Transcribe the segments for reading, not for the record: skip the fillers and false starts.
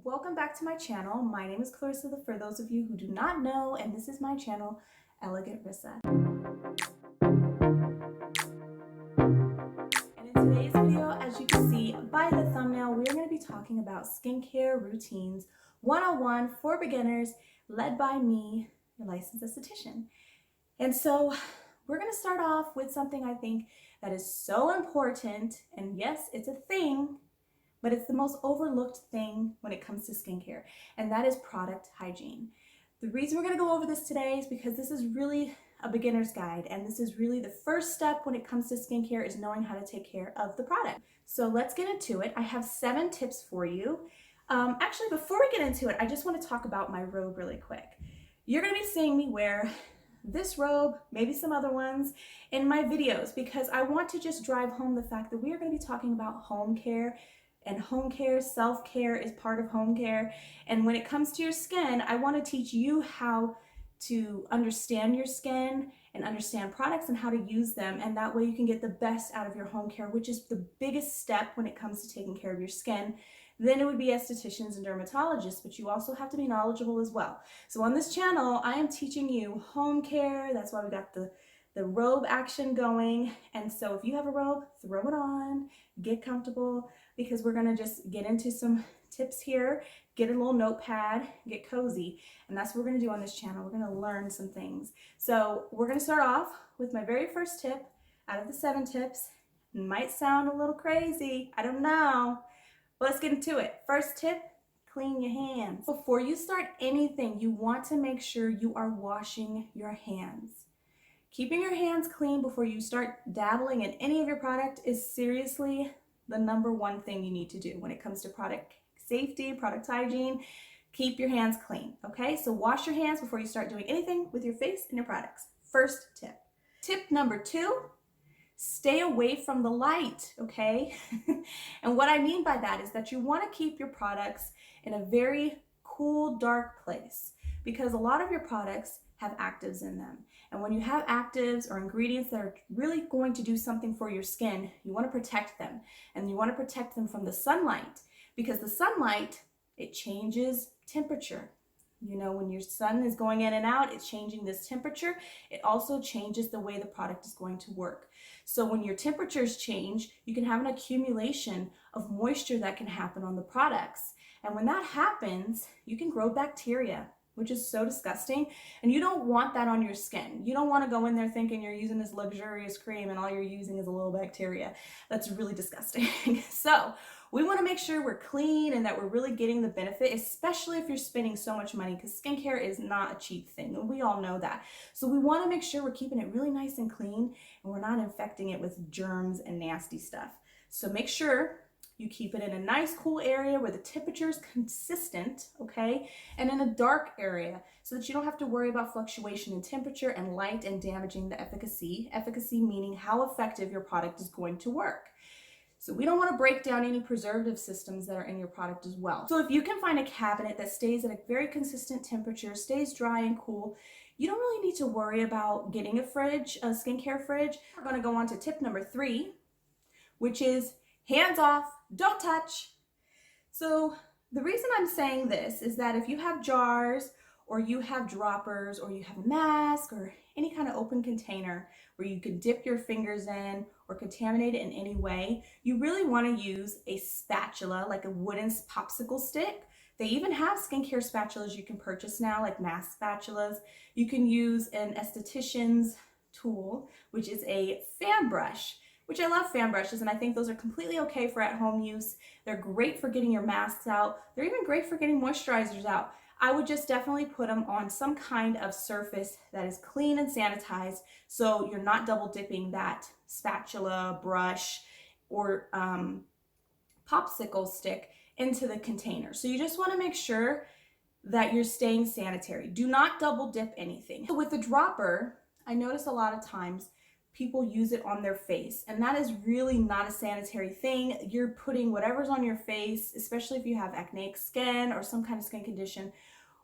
Welcome back to my channel. My name is Clarissa, for those of you who do not know, and this is my channel, ElegantRissa. And in today's video, as you can see by the thumbnail, we're going to be talking about skincare routines 101 for beginners, led by me, your licensed esthetician. And so we're going to start off with something I think that is so important, and yes, it's a thing, but it's the most overlooked thing when it comes to skincare, and that is product hygiene. The reason we're going to go over this today is because this is really a beginner's guide, and this is really the first step when it comes to skincare, is knowing how to take care of the product. So let's get into it. I have 7 tips for you. Actually, before we get into it, I just want to talk about my robe really quick. You're going to be seeing me wear this robe, maybe some other ones, in my videos, because I want to just drive home the fact that we are going to be talking about home care. And home care, self-care is part of home care. And when it comes to your skin, I want to teach you how to understand your skin and understand products and how to use them. And that way you can get the best out of your home care, which is the biggest step when it comes to taking care of your skin. Then it would be estheticians and dermatologists, but you also have to be knowledgeable as well. So on this channel, I am teaching you home care. That's why we got the robe action going. And so if you have a robe, throw it on, get comfortable, because we're gonna just get into some tips here, get a little notepad, get cozy, and that's what we're gonna do on this channel. We're gonna learn some things. So we're gonna start off with my very first tip out of the 7 tips. It might sound a little crazy, I don't know, but let's get into it. First tip, clean your hands. Before you start anything, you want to make sure you are washing your hands. Keeping your hands clean before you start dabbling in any of your product is seriously the #1 thing you need to do when it comes to product safety, product hygiene. Keep your hands clean, okay? So wash your hands before you start doing anything with your face and your products. First tip. Tip #2, stay away from the light, okay? And what I mean by that is that you want to keep your products in a very cool, dark place, because a lot of your products have actives in them. And when you have actives or ingredients that are really going to do something for your skin, you want to protect them. And you want to protect them from the sunlight, because the sunlight, it changes temperature. You know, when your sun is going in and out, it's changing this temperature. It also changes the way the product is going to work. So when your temperatures change, you can have an accumulation of moisture that can happen on the products. And when that happens, you can grow bacteria, which is so disgusting, and you don't want that on your skin. You don't want to go in there thinking you're using this luxurious cream and all you're using is a little bacteria. That's really disgusting. So we want to make sure we're clean and that we're really getting the benefit, especially if you're spending so much money, because skincare is not a cheap thing, and we all know that. So we want to make sure we're keeping it really nice and clean, and we're not infecting it with germs and nasty stuff. So make sure you keep it in a nice cool area where the temperature is consistent, okay? And in a dark area, so that you don't have to worry about fluctuation in temperature and light and damaging the efficacy. Efficacy meaning how effective your product is going to work. So we don't want to break down any preservative systems that are in your product as well. So if you can find a cabinet that stays at a very consistent temperature, stays dry and cool, you don't really need to worry about getting a fridge, a skincare fridge. We're going to go on to tip #3, which is hands off, don't touch. So the reason I'm saying this is that if you have jars or you have droppers or you have a mask or any kind of open container where you could dip your fingers in or contaminate it in any way, you really want to use a spatula, like a wooden popsicle stick. They even have skincare spatulas you can purchase now, like mask spatulas. You can use an esthetician's tool, which is a fan brush, which I love fan brushes, and I think those are completely okay for at-home use. They're great for getting your masks out. They're even great for getting moisturizers out. I would just definitely put them on some kind of surface that is clean and sanitized, so you're not double dipping that spatula, brush, or popsicle stick into the container. So you just want to make sure that you're staying sanitary. Do not double dip anything. So with the dropper, I notice a lot of times people use it on their face, and that is really not a sanitary thing. You're putting whatever's on your face, especially if you have acneic skin or some kind of skin condition,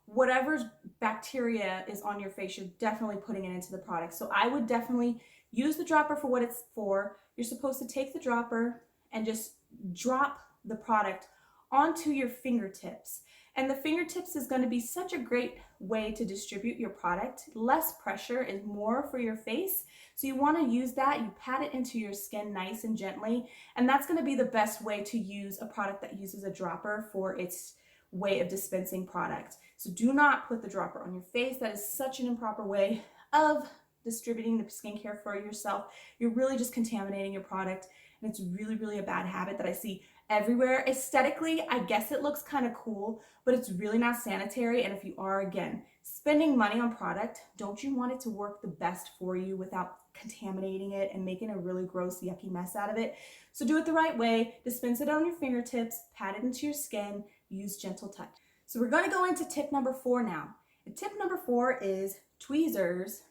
whatever's bacteria is on your face, you're definitely putting it into the product. So I would definitely use the dropper for what it's for. You're supposed to take the dropper and just drop the product onto your fingertips. And the fingertips is going to be such a great way to distribute your product. Less pressure is more for your face. So you want to use that. You pat it into your skin nice and gently. And that's going to be the best way to use a product that uses a dropper for its way of dispensing product. So do not put the dropper on your face. That is such an improper way of distributing the skincare for yourself. You're really just contaminating your product. And it's really, really a bad habit that I see everywhere. Aesthetically, I guess it looks kind of cool, but it's really not sanitary. And if you are, again, spending money on product, don't you want it to work the best for you without contaminating it and making a really gross, yucky mess out of it? So do it the right way. Dispense it on your fingertips, pat it into your skin, use gentle touch. So we're going to go into tip number 4 now. And tip number 4 is tweezers.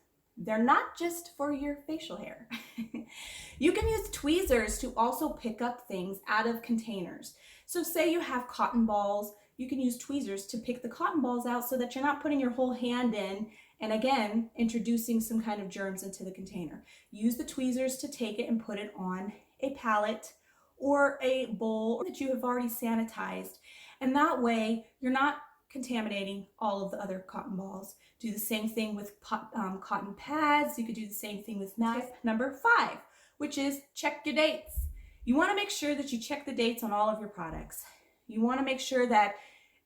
They're not just for your facial hair. You can use tweezers to also pick up things out of containers. So say you have cotton balls, you can use tweezers to pick the cotton balls out so that you're not putting your whole hand in and again, introducing some kind of germs into the container. Use the tweezers to take it and put it on a palette or a bowl that you have already sanitized. And that way you're not contaminating all of the other cotton balls. Do the same thing with cotton pads. You could do the same thing with masks. Tip number 5, which is check your dates. You want to make sure that you check the dates on all of your products. You want to make sure that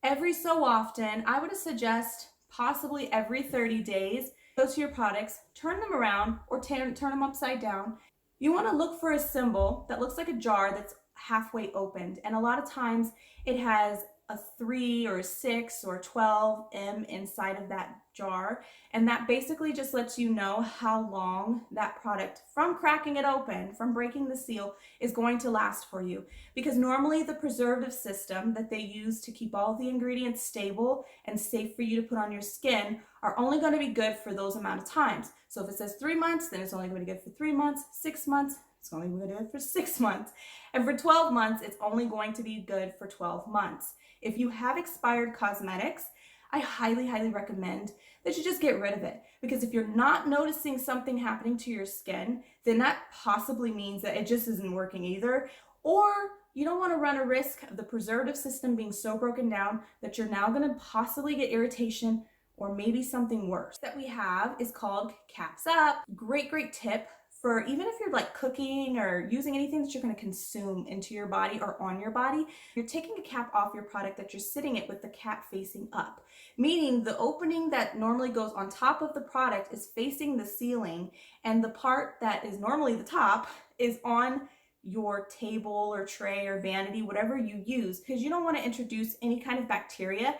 every so often, I would suggest possibly every 30 days, go to your products, turn them around or turn them upside down. You want to look for a symbol that looks like a jar that's halfway opened. And a lot of times it has a 3 or a 6 or 12 M inside of that jar, and that basically just lets you know how long that product, from cracking it open, from breaking the seal, is going to last for you. Because normally the preservative system that they use to keep all the ingredients stable and safe for you to put on your skin are only going to be good for those amount of times. So if it says 3 months, then it's only going to be good for 3 months. 6 months, it's only going to be good for 6 months. And for 12 months, it's only going to be good for 12 months. If you have expired cosmetics, I highly, highly recommend that you just get rid of it. Because if you're not noticing something happening to your skin, then that possibly means that it just isn't working either. Or you don't want to run a risk of the preservative system being so broken down that you're now going to possibly get irritation or maybe something worse. That we have is called caps up. Great, great tip for even if you're like cooking or using anything that you're going to consume into your body or on your body. You're taking a cap off your product that you're sitting it with the cap facing up, meaning the opening that normally goes on top of the product is facing the ceiling, and the part that is normally the top is on your table or tray or vanity, whatever you use, because you don't want to introduce any kind of bacteria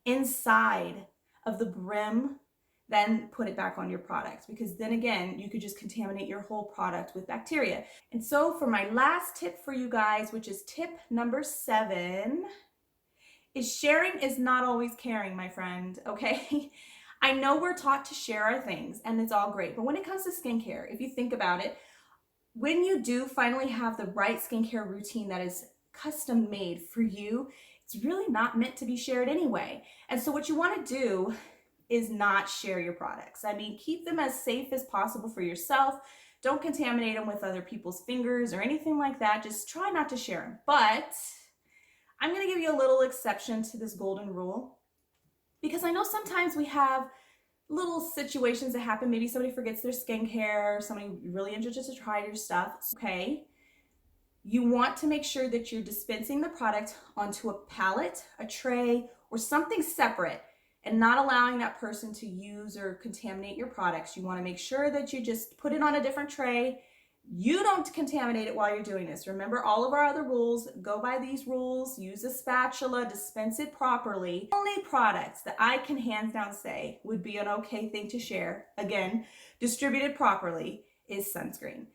inside of the brim, then put it back on your product, because then again, you could just contaminate your whole product with bacteria. And so for my last tip for you guys, which is tip number 7, is sharing is not always caring, my friend, okay? I know we're taught to share our things and it's all great, but when it comes to skincare, if you think about it, when you do finally have the right skincare routine that is custom made for you, it's really not meant to be shared anyway. And so what you want to do is not share your products. I mean, keep them as safe as possible for yourself. Don't contaminate them with other people's fingers or anything like that. Just try not to share them. But I'm going to give you a little exception to this golden rule, because I know sometimes we have little situations that happen. Maybe somebody forgets their skincare, somebody really interested to try your stuff. Okay. You want to make sure that you're dispensing the product onto a palette, a tray, or something separate, and not allowing that person to use or contaminate your products. You want to make sure that you just put it on a different tray. You don't contaminate it while you're doing this. Remember all of our other rules. Go by these rules. Use a spatula. Dispense it properly. The only products that I can hands down say would be an okay thing to share, again, distributed properly, is sunscreen.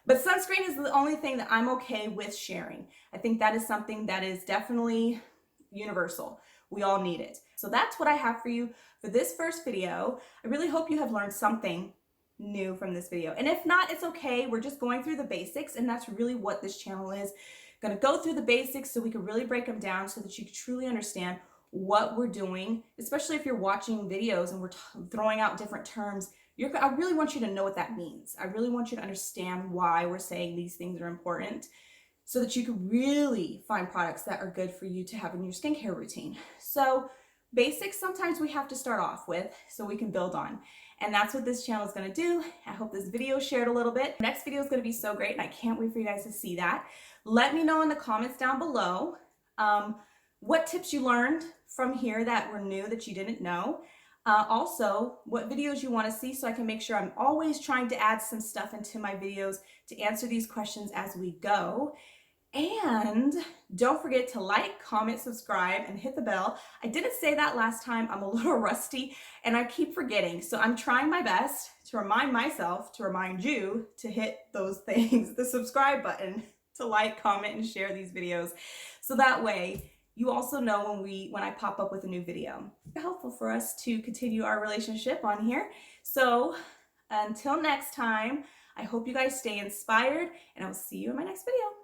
But sunscreen is the only thing that I'm okay with sharing. I think that is something that is definitely universal. We all need it. So that's what I have for you for this first video. I really hope you have learned something new from this video. And if not, it's okay. We're just going through the basics, and that's really what this channel is. Going to go through the basics so we can really break them down so that you can truly understand what we're doing, especially if you're watching videos and we're throwing out different terms. I really want you to know what that means. I really want you to understand why we're saying these things are important. so that you can really find products that are good for you to have in your skincare routine. So basics sometimes we have to start off with so we can build on. And that's what this channel is going to do. I hope this video shared a little bit. Next video is going to be so great and I can't wait for you guys to see that. Let me know in the comments down below what tips you learned from here that were new that you didn't know. Also, what videos you want to see so I can make sure I'm always trying to add some stuff into my videos to answer these questions as we go. And don't forget to like, comment, subscribe, and hit the bell. I didn't say that last time. I'm a little rusty and I keep forgetting. So I'm trying my best to remind myself, to remind you to hit those things, the subscribe button, to like, comment, and share these videos. So that way you also know when I pop up with a new video. It's helpful for us to continue our relationship on here. So until next time, I hope you guys stay inspired and I will see you in my next video.